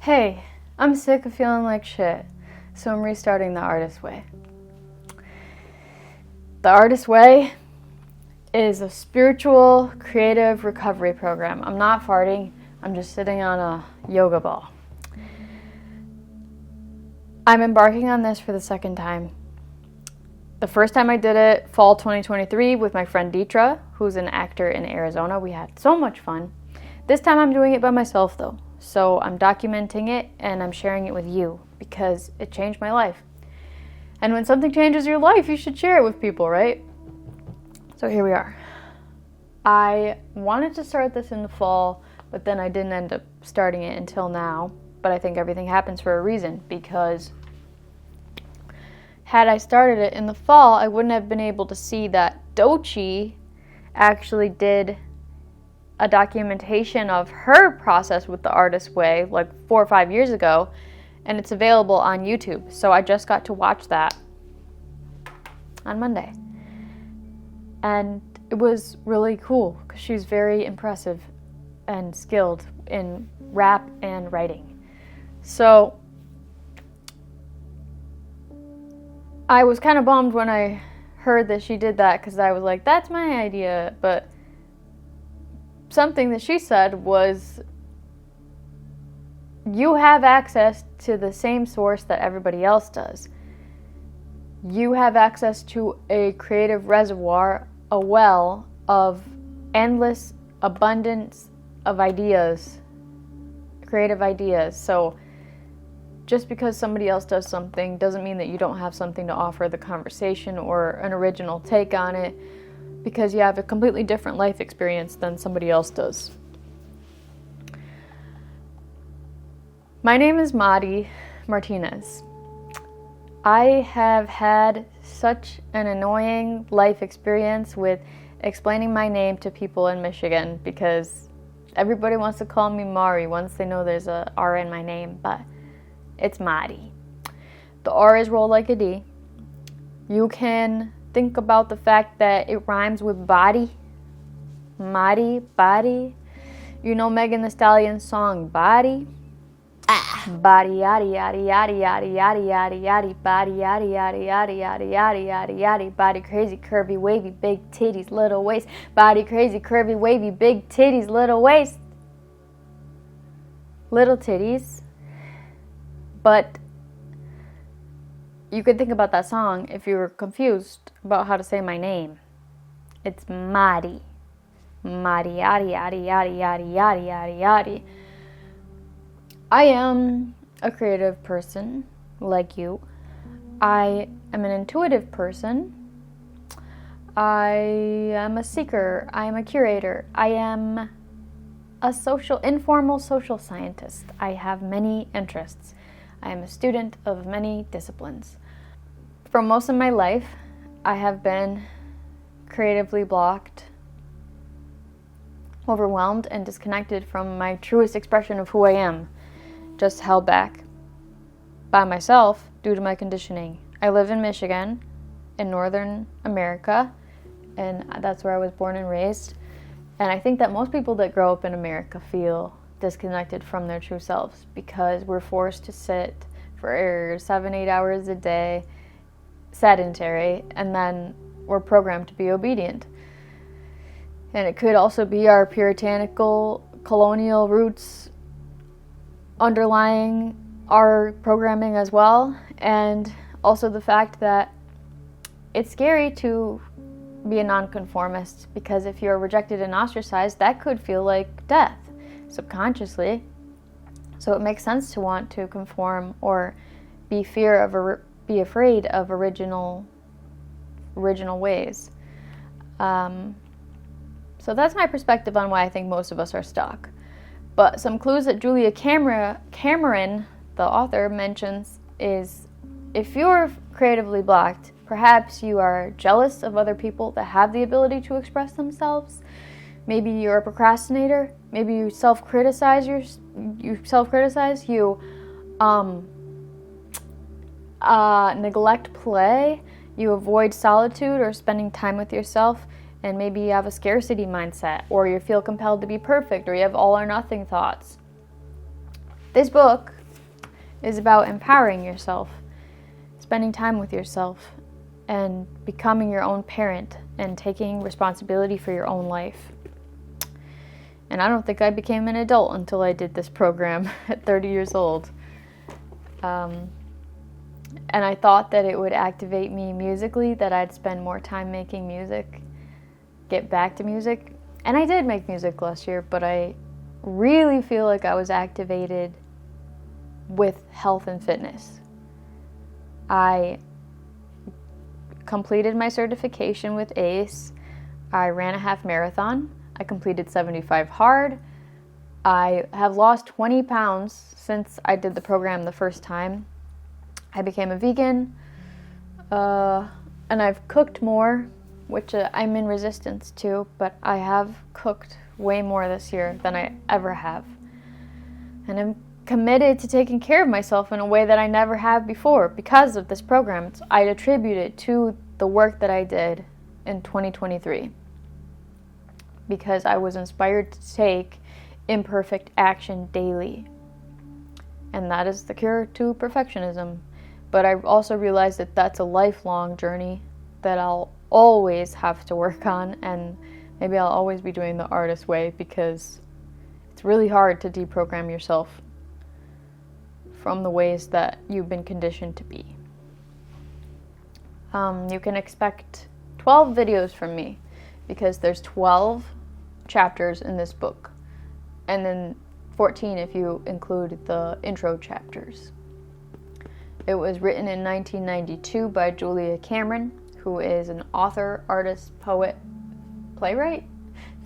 Hey, I'm sick of feeling like shit, so I'm restarting the Artist Way. The Artist Way is a spiritual, creative recovery program. I'm not farting, I'm just sitting on a yoga ball. I'm embarking on this for the second time. The first time I did it, fall 2023, with my friend Deetra, who's an actor in Arizona. We had so much fun. This time I'm doing it by myself though. So I'm documenting it and I'm sharing it with you because it changed my life. And when something changes your life, you should share it with people, right? So here we are. I wanted to start this in the fall, but then I didn't end up starting it until now. But I think everything happens for a reason, because had I started it in the fall, I wouldn't have been able to see that Dochi actually did a documentation of her process with the Artist Way like 4 or 5 years ago, and it's available on YouTube. So I just got to watch that on Monday. And it was really cool because she's very impressive and skilled in rap and writing. So I was kind of bummed when I heard that she did that, because I was like, that's my idea. But something that she said was, you have access to the same source that everybody else does. You have access to a creative reservoir, a well of endless abundance of ideas, creative ideas. So just because somebody else does something doesn't mean that you don't have something to offer the conversation or an original take on it, because you have a completely different life experience than somebody else does. My name is Madi Martinez. I have had such an annoying life experience with explaining my name to people in Michigan, because everybody wants to call me Mari once they know there's a R in my name, but it's Madi. The R is rolled like a D. You can think about the fact that it rhymes with body. Madi, body. You know Megan Thee Stallion's song, Body? Body, yaddy, yaddy, yaddy, yaddy, yaddy, yaddy, yaddy, body, yaddy, yaddy, yaddy, yaddy, yaddy, yaddy, yaddy, body crazy, curvy, wavy, big titties, little waist. Body crazy, curvy, wavy, big titties, little waist. Little titties. But you could think about that song if you were confused about how to say my name. It's Madi. Madi, yaddy, yaddy, yaddy, yaddy, yaddy, yaddy, yaddy. I am a creative person, like you. I am an intuitive person. I am a seeker. I am a curator. I am a informal social scientist. I have many interests. I am a student of many disciplines. For most of my life, I have been creatively blocked, overwhelmed, and disconnected from my truest expression of who I am, just held back by myself due to my conditioning. I live in Michigan, in Northern America, and that's where I was born and raised. And I think that most people that grow up in America feel disconnected from their true selves, because we're forced to sit for 7-8 hours a day, sedentary, and then we're programmed to be obedient. And it could also be our puritanical colonial roots underlying our programming as well, and also the fact that it's scary to be a nonconformist, because if you're rejected and ostracized, that could feel like death subconsciously. So it makes sense to want to conform or be afraid of original ways. So that's my perspective on why I think most of us are stuck. But some clues that Julia Cameron, the author, mentions is, if you're creatively blocked, perhaps you are jealous of other people that have the ability to express themselves. Maybe you're a procrastinator. Maybe you self-criticize. You neglect play. You avoid solitude or spending time with yourself. And maybe you have a scarcity mindset, or you feel compelled to be perfect, or you have all or nothing thoughts. This book is about empowering yourself, spending time with yourself, and becoming your own parent and taking responsibility for your own life. And I don't think I became an adult until I did this program at 30 years old. And I thought that it would activate me musically, that I'd spend more time making music, get back to music. And I did make music last year, but I really feel like I was activated with health and fitness. I completed my certification with ACE. I ran a half marathon. I completed 75 hard. I have lost 20 pounds since I did the program the first time. I became a vegan, and I've cooked more, which I'm in resistance to, but I have cooked way more this year than I ever have. And I'm committed to taking care of myself in a way that I never have before because of this program. I attribute it to the work that I did in 2023 because I was inspired to take imperfect action daily. And that is the cure to perfectionism. But I also realized that that's a lifelong journey that I'll always have to work on, and maybe I'll always be doing the artist way because it's really hard to deprogram yourself from the ways that you've been conditioned to be. You can expect 12 videos from me because there's 12 chapters in this book, and then 14 if you include the intro chapters. It was written in 1992 by Julia Cameron, who is an author, artist, poet, playwright,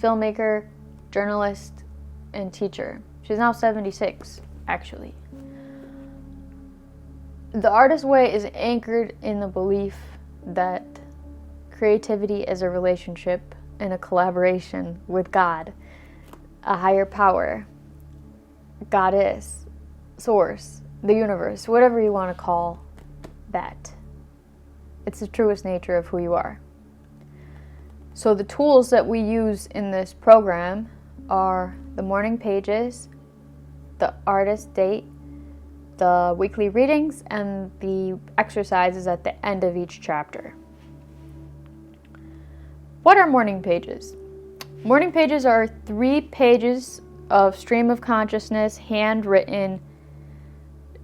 filmmaker, journalist, and teacher. She's now 76, actually. The artist way is anchored in the belief that creativity is a relationship and a collaboration with God, a higher power, goddess, source, the universe, whatever you want to call that. It's the truest nature of who you are. So the tools that we use in this program are the morning pages, the artist date, the weekly readings, and the exercises at the end of each chapter. What are morning pages? Morning pages are 3 pages of stream of consciousness, handwritten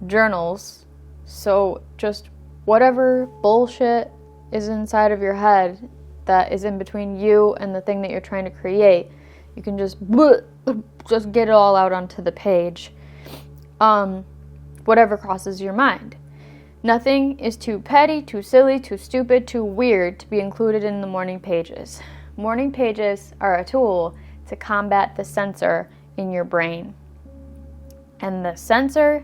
journals. So just whatever bullshit is inside of your head that is in between you and the thing that you're trying to create, you can just get it all out onto the page. Whatever crosses your mind. Nothing is too petty, too silly, too stupid, too weird to be included in the morning pages. Morning pages are a tool to combat the censor in your brain. And the censor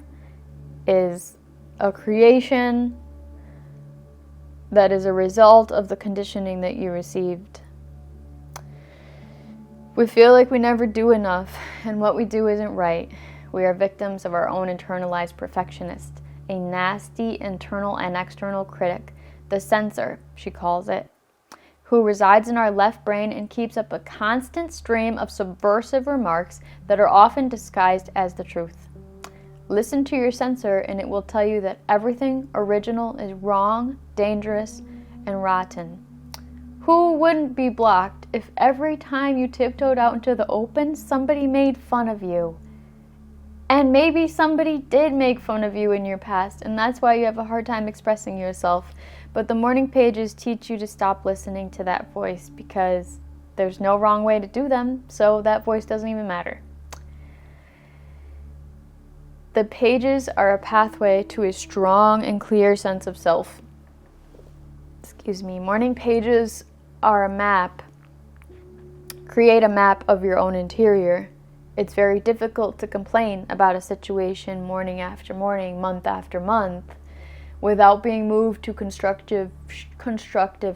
is a creation that is a result of the conditioning that you received. We feel like we never do enough, and what we do isn't right. We are victims of our own internalized perfectionist, a nasty internal and external critic, the censor, she calls it, who resides in our left brain and keeps up a constant stream of subversive remarks that are often disguised as the truth. Listen to your censor and it will tell you that everything original is wrong, dangerous, and rotten. Who wouldn't be blocked if every time you tiptoed out into the open, somebody made fun of you? And maybe somebody did make fun of you in your past, and that's why you have a hard time expressing yourself. But the morning pages teach you to stop listening to that voice because there's no wrong way to do them, so that voice doesn't even matter. The pages are a pathway to a strong and clear sense of self. Morning pages are a map. Create a map of your own interior. It's very difficult to complain about a situation morning after morning, month after month, without being moved to constructive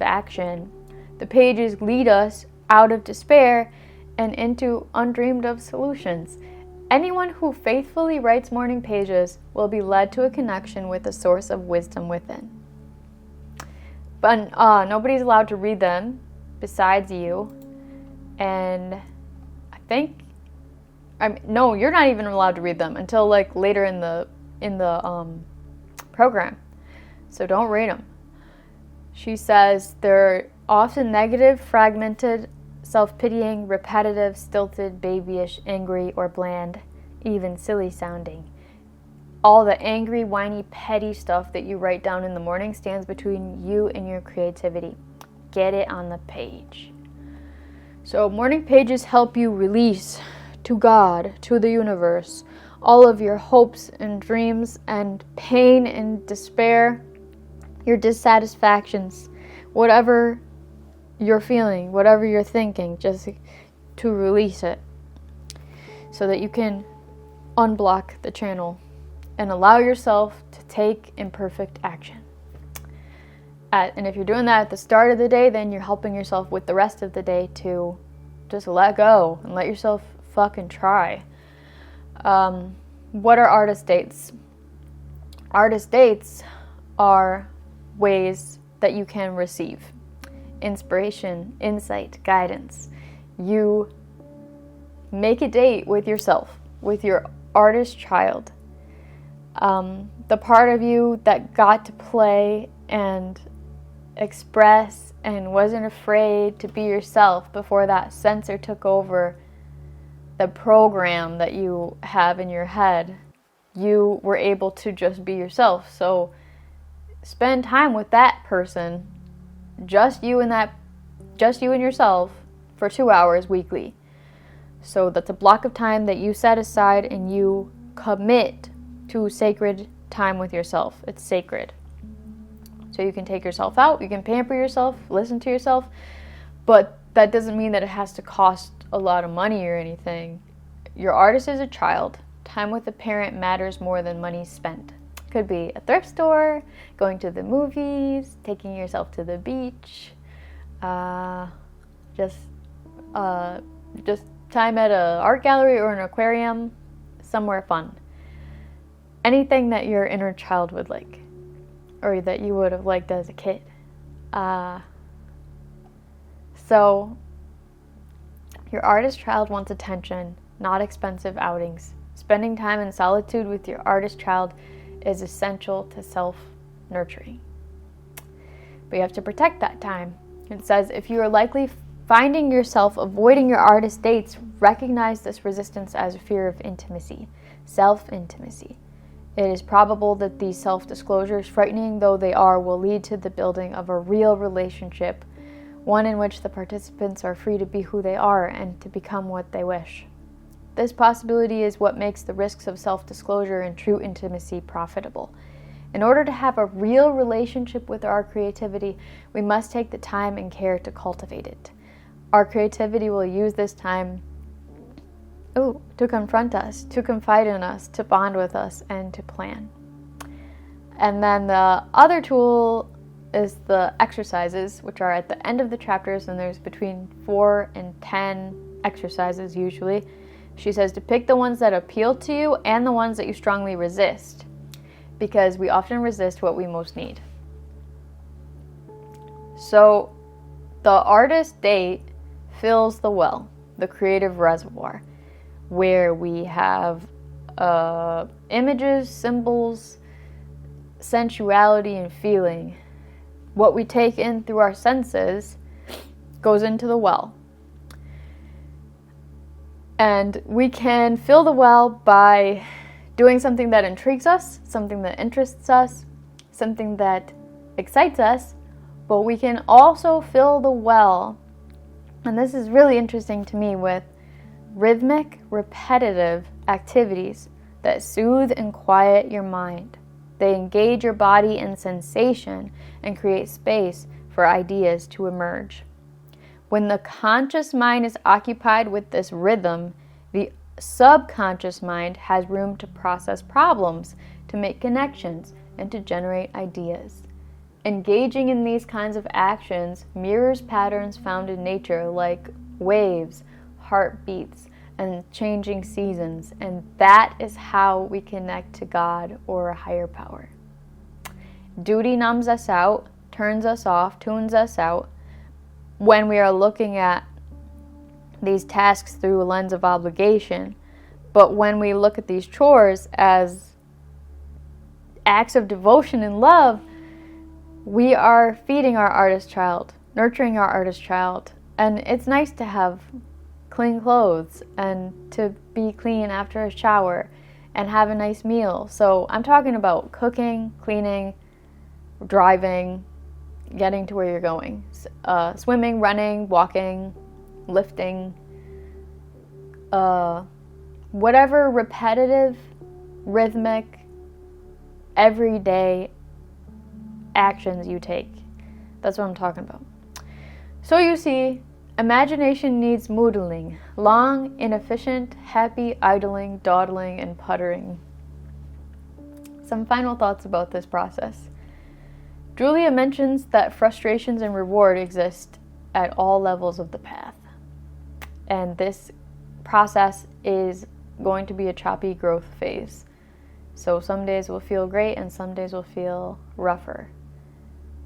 action. The pages lead us out of despair and into undreamed of solutions. Anyone who faithfully writes morning pages will be led to a connection with the source of wisdom within. But nobody's allowed to read them besides you. And I think No, you're not even allowed to read them until like later in the program. So don't read them. She says they're often negative, fragmented, self-pitying, repetitive, stilted, babyish, angry, or bland, even silly sounding. All the angry, whiny, petty stuff that you write down in the morning stands between you and your creativity. Get it on the page. So morning pages help you release to God, to the universe, all of your hopes and dreams and pain and despair, your dissatisfactions, whatever you're feeling, whatever you're thinking, just to release it so that you can unblock the channel and allow yourself to take imperfect action. And if you're doing that at the start of the day, then you're helping yourself with the rest of the day to just let go and let yourself fucking try. What are artist dates? Artist dates are ways that you can receive inspiration, insight, guidance. You make a date with yourself, with your artist child. The part of you that got to play and express and wasn't afraid to be yourself before that censor took over the program that you have in your head. You were able to just be yourself. So spend time with that person, just you and yourself, for 2 hours weekly. So that's a block of time that you set aside and you commit to sacred time with yourself. It's sacred. So you can take yourself out, you can pamper yourself, listen to yourself, but that doesn't mean that it has to cost a lot of money or anything. Your artist is a child. Time with a parent matters more than money spent. Could be a thrift store, going to the movies, taking yourself to the beach, just time at an art gallery or an aquarium, somewhere fun. Anything that your inner child would like, or that you would have liked as a kid. So your artist child wants attention, not expensive outings. Spending time in solitude with your artist child is essential to self-nurturing. But you have to protect that time. It says, if you are likely finding yourself avoiding your artist dates, recognize this resistance as a fear of intimacy, self-intimacy. It is probable that these self-disclosures, frightening though they are, will lead to the building of a real relationship, one in which the participants are free to be who they are and to become what they wish. This possibility is what makes the risks of self-disclosure and true intimacy profitable. In order to have a real relationship with our creativity, we must take the time and care to cultivate it. Our creativity will use this time to confront us, to confide in us, to bond with us, and to plan. And then the other tool is the exercises, which are at the end of the chapters, and there's between 4 and 10 exercises usually. She says to pick the ones that appeal to you and the ones that you strongly resist, because we often resist what we most need. So the artist date fills the well, the creative reservoir, where we have images, symbols, sensuality, and feeling. What we take in through our senses goes into the well. And we can fill the well by doing something that intrigues us, something that interests us, something that excites us, but we can also fill the well, and this is really interesting to me, with rhythmic, repetitive activities that soothe and quiet your mind. They engage your body in sensation and create space for ideas to emerge. When the conscious mind is occupied with this rhythm, the subconscious mind has room to process problems, to make connections, and to generate ideas. Engaging in these kinds of actions mirrors patterns found in nature like waves, heartbeats, and changing seasons, and that is how we connect to God or a higher power. Duty numbs us out, turns us off, tunes us out when we are looking at these tasks through a lens of obligation, But when we look at these chores as acts of devotion and love, we are feeding our artist child, nurturing our artist child. And it's nice to have clean clothes and to be clean after a shower and have a nice meal. So I'm talking about cooking, cleaning, driving, getting to where you're going. Swimming, running, walking, lifting, whatever repetitive, rhythmic, everyday actions you take. That's what I'm talking about. So you see, imagination needs moodling, long, inefficient, happy, idling, dawdling, and puttering. Some final thoughts about this process. Julia mentions that frustrations and reward exist at all levels of the path. And this process is going to be a choppy growth phase. So some days will feel great and some days will feel rougher.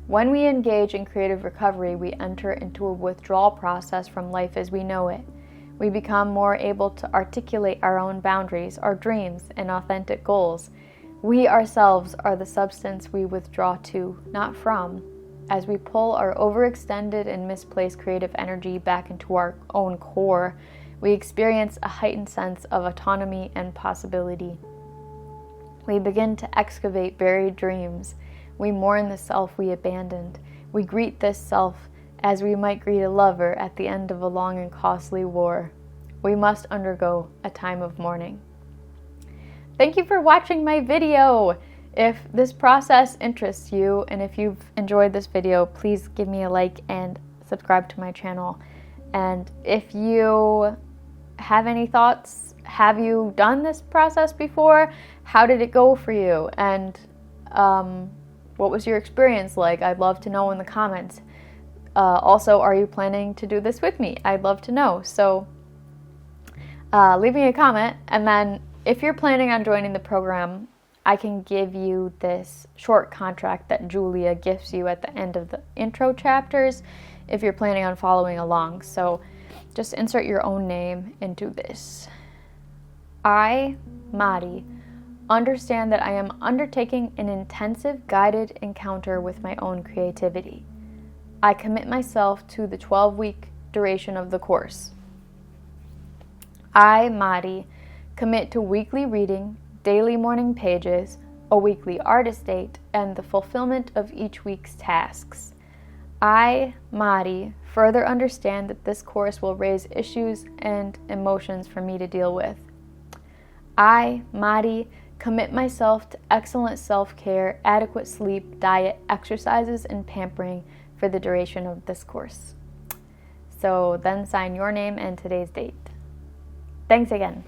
When we engage in creative recovery, we enter into a withdrawal process from life as we know it. We become more able to articulate our own boundaries, our dreams, and authentic goals. We ourselves are the substance we withdraw to, not from. As we pull our overextended and misplaced creative energy back into our own core, we experience a heightened sense of autonomy and possibility. We begin to excavate buried dreams. We mourn the self we abandoned. We greet this self as we might greet a lover at the end of a long and costly war. We must undergo a time of mourning. Thank you for watching my video. If this process interests you and if you've enjoyed this video, please give me a like and subscribe to my channel. And if you have any thoughts, have you done this process before? How did it go for you? And what was your experience like? I'd love to know in the comments. Also, are you planning to do this with me? I'd love to know. So leave me a comment, and then if you're planning on joining the program, I can give you this short contract that Julia gives you at the end of the intro chapters if you're planning on following along. So just insert your own name into this. I, Mari, understand that I am undertaking an intensive guided encounter with my own creativity. I commit myself to the 12-week duration of the course. I, Mari, commit to weekly reading, daily morning pages, a weekly artist date, and the fulfillment of each week's tasks. I, Mari, further understand that this course will raise issues and emotions for me to deal with. I, Mari, commit myself to excellent self-care, adequate sleep, diet, exercises, and pampering for the duration of this course. So then sign your name and today's date. Thanks again.